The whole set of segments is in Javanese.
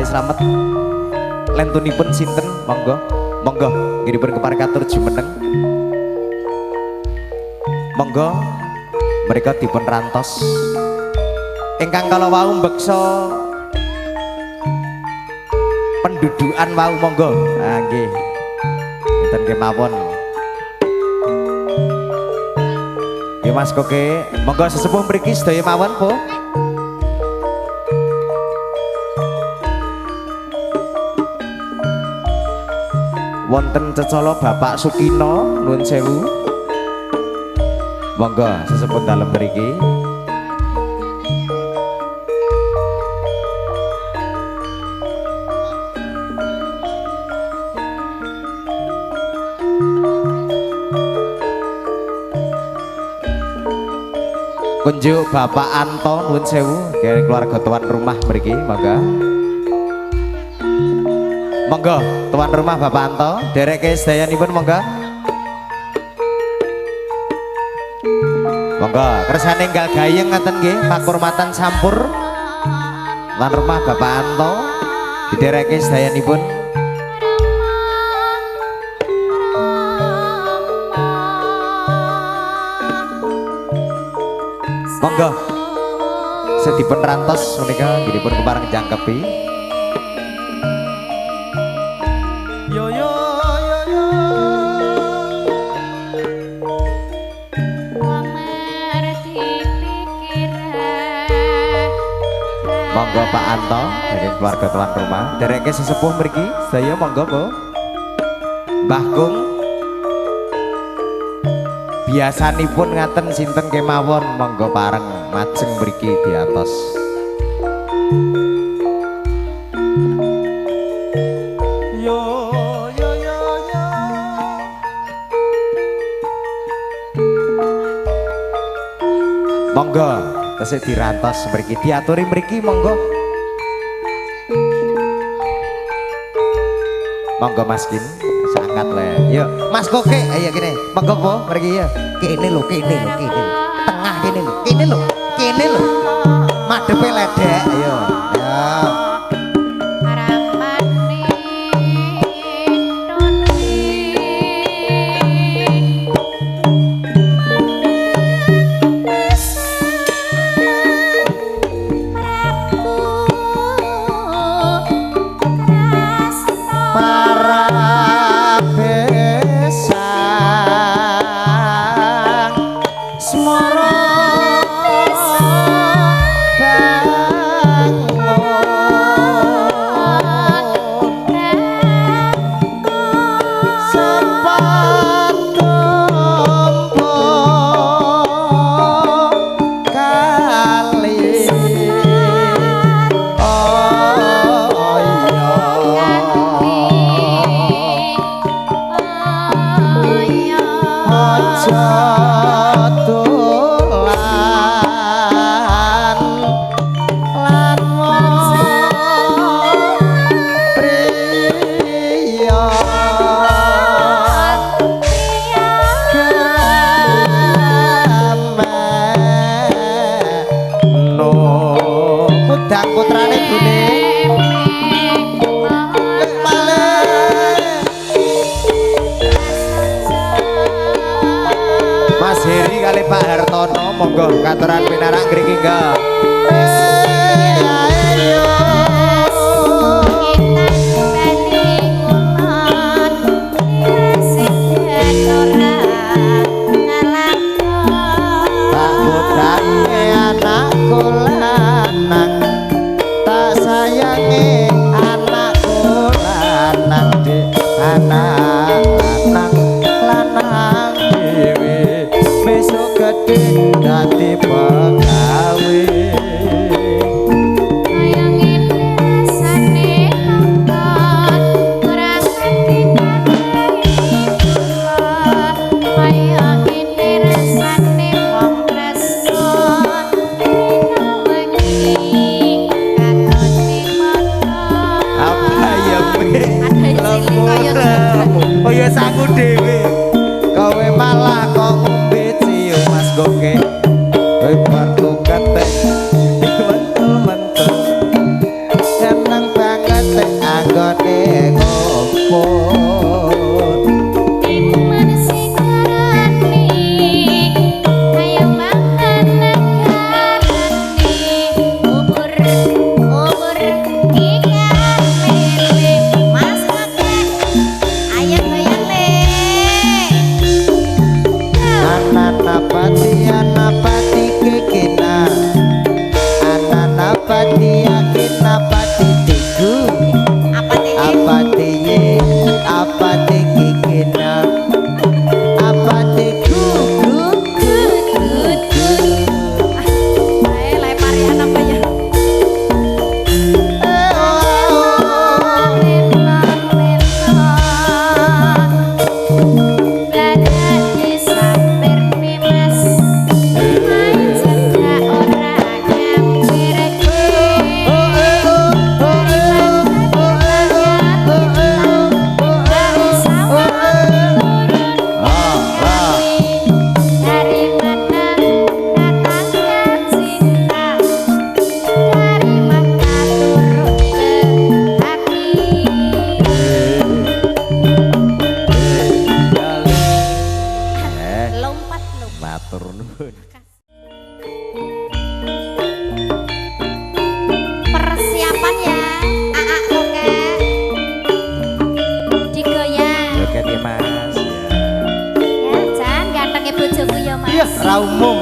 kali slamet lentunipun sinten monggo monggo ngiripun keparekatur jumeneng monggo mereka dipun rantos ingkang kala wau mbeksa pendudukan wau monggo nggih ngeten kemawon ya Mas Koke monggo sesepuh mriki sedaya mawon po wonten cecala Bapak Sukino nuwun sewu monggo sesepuh dalem mriki kunjuk Bapak Anto nuwun sewu keluarga tuan rumah mriki monggo tuan rumah Bapak Anto dereke sedayanipun monggo kersane enggal gayeng ngaten nggih pakurmatan sampur tuan rumah Bapak Anto didereke sedayanipun monggo sedipun rantos menika dipun kepareng jangkepi yo yo yo yo monggo Pak Anto dari keluarga tuan rumah dereke sesepuh mriki saya monggo Po Mbah Kung biasanipun ngaten sinten kemawon monggo pareng majeng mriki di atas yo yo yo yo monggo tesih dirantos mriki diaturi mriki monggo Mas Kin sangat le yuk Mas Koke ayo kene monggo po mriki ya kene lho tengah kene lho madhepe ledek ayo ya Pak Hartono monggo katuran pinarak ngriki enggak dadi pegawe ayangin rasane nonton ora ngerti ayangin rasane wong tresno wengi kakone mata apa ya oh ya saku dhewe kowe malah kok ngombe cium Mas Koke Bantu kate mantul mantul senang banget secara umum.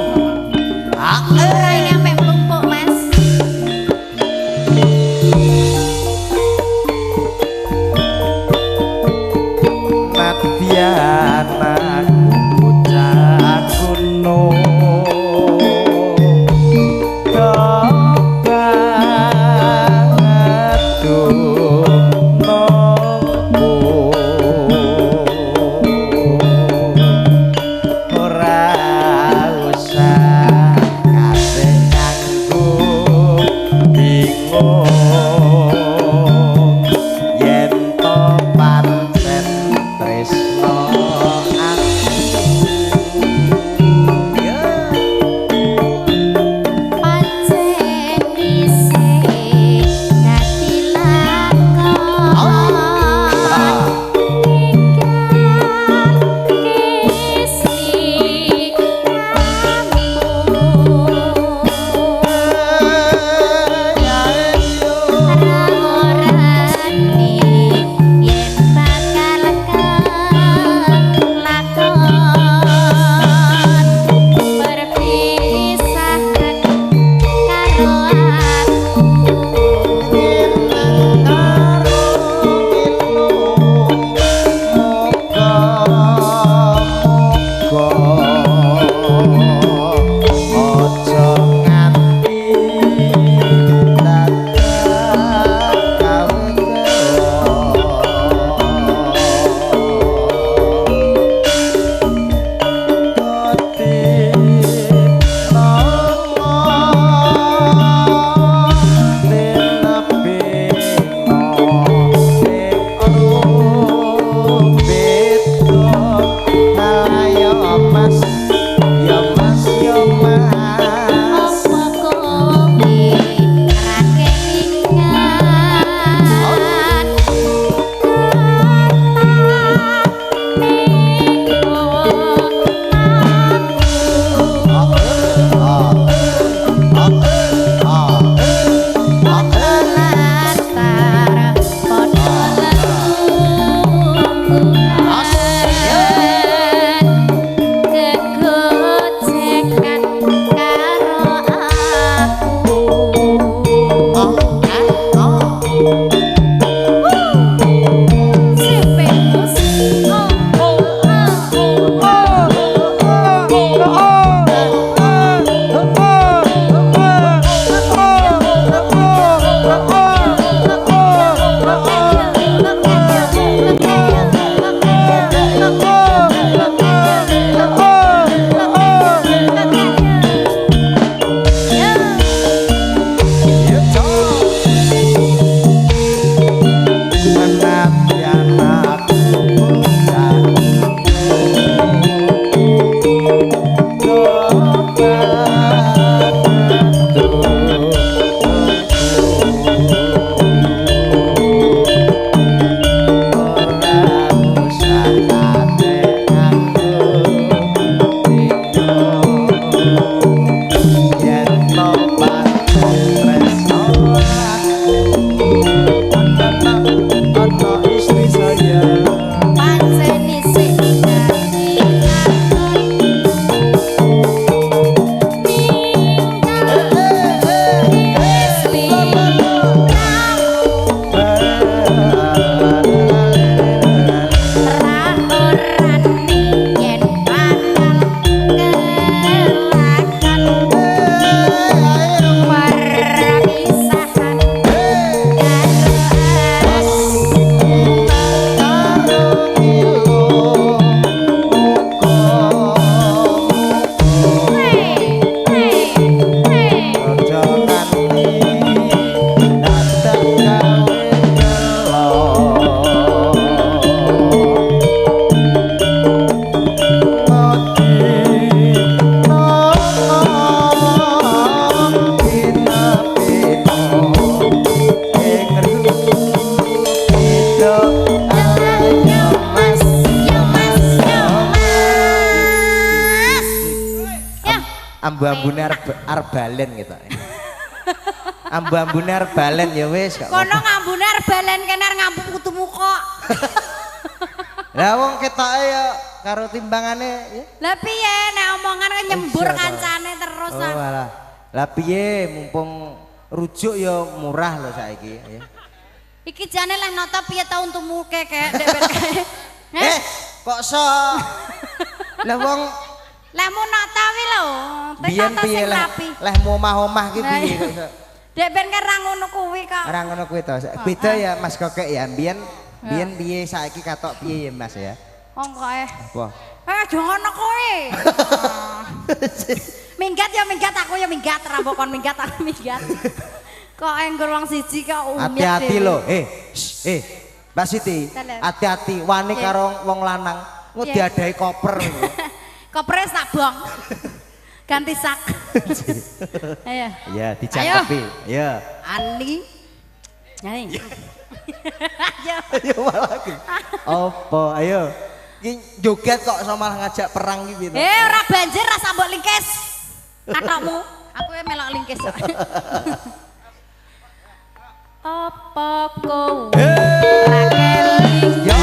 Ora nyampe plumpuk, Mas. Nadiana bocah gunung ambu-ambune arep balen gitu. Ambu-ambune arep balen ya wis. Kono ngambune arep balen kene arep ngampu kutumu kok. Lah wong ketoke ya karo timbangane ya. Lah piye nek omongan kok nyembur kancane terus. Oh alah. Lah piye mumpung rujuk ya murah lho saiki ya. Iki jane lah nata piye ta untumu kek dek kae. Kok so? Lah wong lemu nata wi lho, biyen piye leh omah-omah ki piye kok iso. Dek ben kan ra ngono kuwi kok. Ora ngono kuwi to. Beda ya Mas Kokek ya. Biyen piye saiki katok piye ya Mas ya. Monggo ae. Apa? Aja ngono kowe. Minggat ya minggat aku ya minggat ra kon minggat aku minggat. Kok enggur wong siji kok umit. Hati-hati lho. Mbak Siti, hati-hati wani karo wong lanang nggo diadahi koper. Kopere sak bong. Ganti sak. Ayo. Iya, dijangkepi. Ayo. Ani. Nyanyi. Ayo. Ayo malah iki. Apa? Ayo. Iki joget kok iso malah ngajak perang iki piye to? Ora banjir ra sambok lingkis. Kathokmu. Aku melok lingkis kok. Apa kowe? Ra keling. Yo,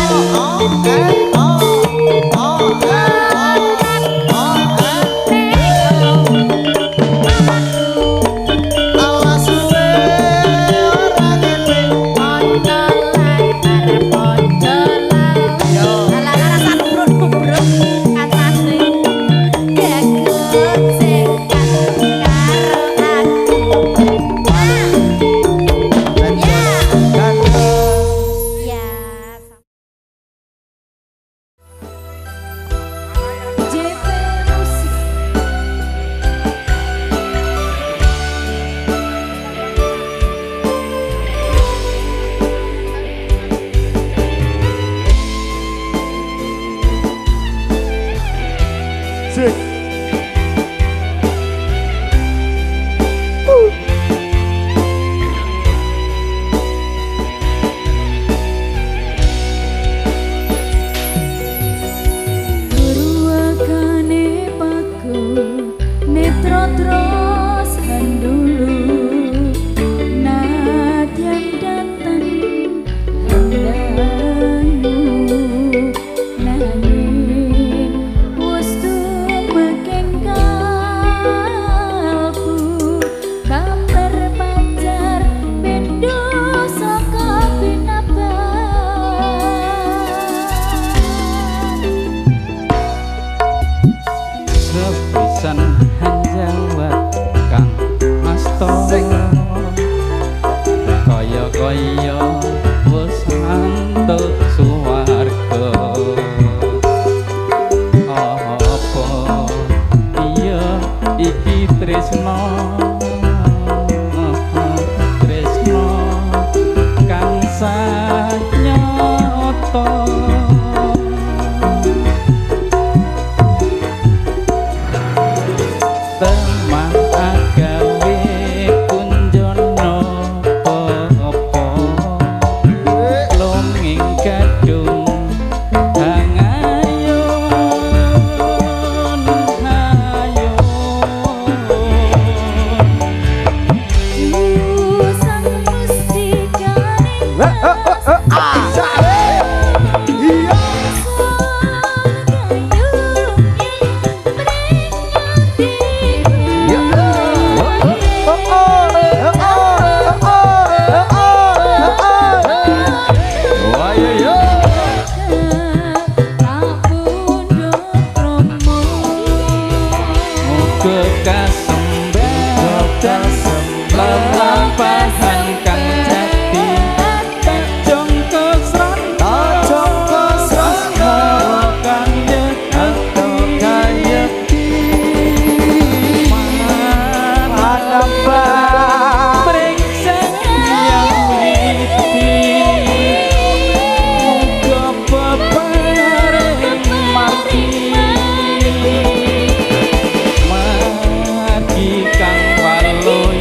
Margi kang walu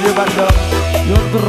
Iya Pak Dok. Yuntur.